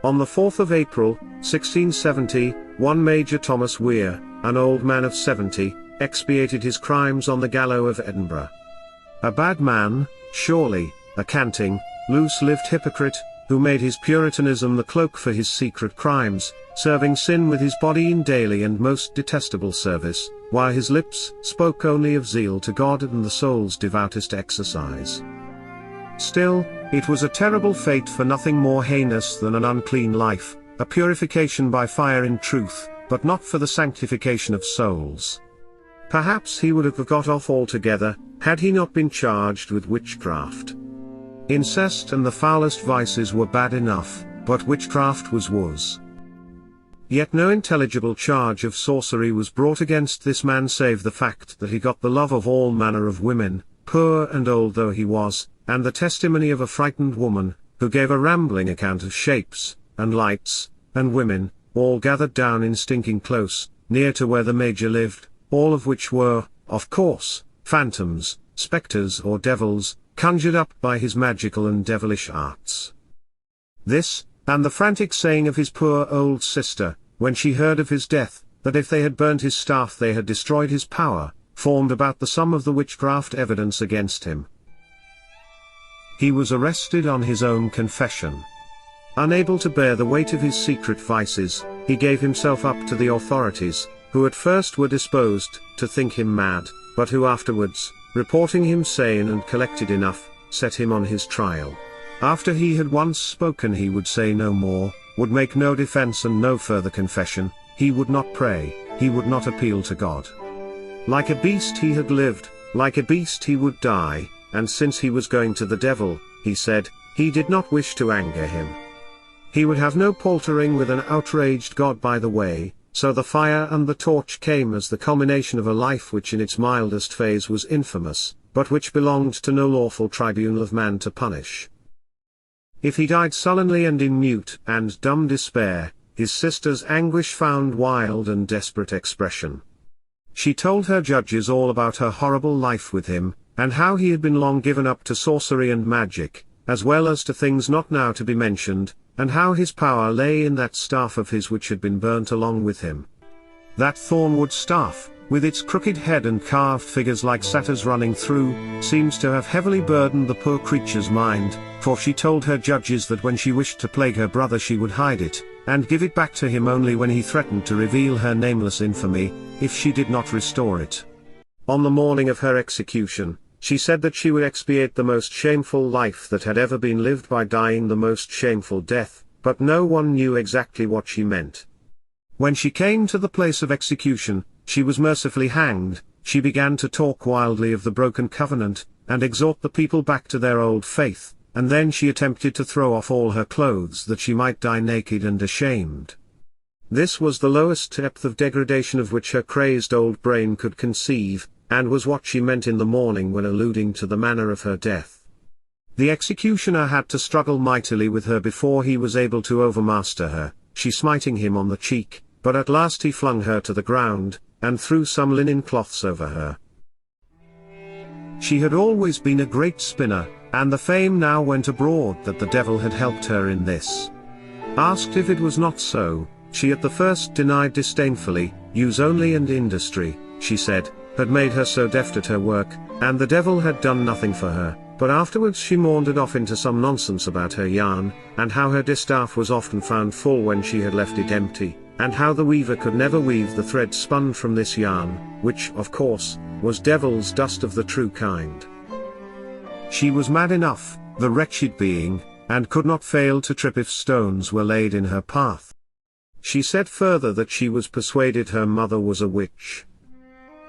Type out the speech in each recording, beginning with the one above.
On the 4th of April, 1670, one Major Thomas Weir, an old man of 70, expiated his crimes on the Gallow of Edinburgh. A bad man, surely, a canting, loose-lived hypocrite, who made his puritanism the cloak for his secret crimes, serving sin with his body in daily and most detestable service, while his lips spoke only of zeal to God and the soul's devoutest exercise. Still, it was a terrible fate for nothing more heinous than an unclean life, a purification by fire in truth, but not for the sanctification of souls. Perhaps he would have got off altogether, had he not been charged with witchcraft. Incest and the foulest vices were bad enough, but witchcraft was worse. Yet no intelligible charge of sorcery was brought against this man save the fact that he got the love of all manner of women, poor and old though he was, and the testimony of a frightened woman, who gave a rambling account of shapes, and lights, and women, all gathered down in stinking close, near to where the Major lived, all of which were, of course, phantoms, spectres or devils, conjured up by his magical and devilish arts. This, and the frantic saying of his poor old sister, when she heard of his death, that if they had burnt his staff they had destroyed his power, formed about the sum of the witchcraft evidence against him. He was arrested on his own confession. Unable to bear the weight of his secret vices, he gave himself up to the authorities, who at first were disposed to think him mad, but who afterwards, reporting him sane and collected enough, set him on his trial. After he had once spoken he would say no more, would make no defense and no further confession, he would not pray, he would not appeal to God. Like a beast he had lived, like a beast he would die, and since he was going to the devil, he said, he did not wish to anger him. He would have no paltering with an outraged God by the way, so the fire and the torch came as the culmination of a life which in its mildest phase was infamous, but which belonged to no lawful tribunal of man to punish. If he died sullenly and in mute and dumb despair, his sister's anguish found wild and desperate expression. She told her judges all about her horrible life with him, and how he had been long given up to sorcery and magic, as well as to things not now to be mentioned, and how his power lay in that staff of his which had been burnt along with him. That thornwood staff, with its crooked head and carved figures like satyrs running through, seems to have heavily burdened the poor creature's mind, for she told her judges that when she wished to plague her brother she would hide it, and give it back to him only when he threatened to reveal her nameless infamy, if she did not restore it. On the morning of her execution, she said that she would expiate the most shameful life that had ever been lived by dying the most shameful death, but no one knew exactly what she meant. When she came to the place of execution, she was mercifully hanged, she began to talk wildly of the broken covenant, and exhort the people back to their old faith, and then she attempted to throw off all her clothes that she might die naked and ashamed. This was the lowest depth of degradation of which her crazed old brain could conceive, and was what she meant in the morning when alluding to the manner of her death. The executioner had to struggle mightily with her before he was able to overmaster her, she smiting him on the cheek, but at last he flung her to the ground, and threw some linen cloths over her. She had always been a great spinner, and the fame now went abroad that the devil had helped her in this. Asked if it was not so, she at the first denied disdainfully, use only and industry, she said, had made her so deft at her work, and the devil had done nothing for her, but afterwards she maundered off into some nonsense about her yarn, and how her distaff was often found full when she had left it empty, and how the weaver could never weave the thread spun from this yarn, which, of course, was devil's dust of the true kind. She was mad enough, the wretched being, and could not fail to trip if stones were laid in her path. She said further that she was persuaded her mother was a witch.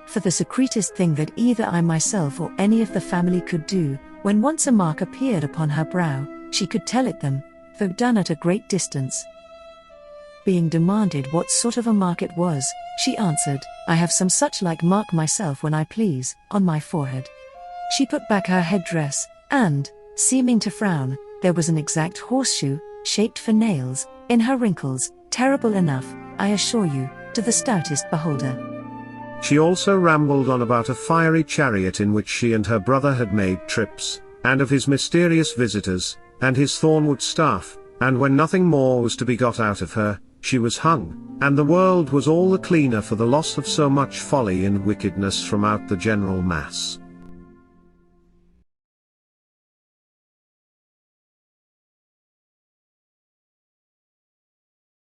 For the secretest thing that either I myself or any of the family could do, when once a mark appeared upon her brow, she could tell it them, though done at a great distance. Being demanded what sort of a mark it was, she answered, I have some such like mark myself when I please, on my forehead. She put back her headdress, and, seeming to frown, there was an exact horseshoe, shaped for nails, in her wrinkles, terrible enough, I assure you, to the stoutest beholder. She also rambled on about a fiery chariot in which she and her brother had made trips, and of his mysterious visitors, and his thornwood staff, And when nothing more was to be got out of her, she was hung, and the world was all the cleaner for the loss of so much folly and wickedness from out the general mass.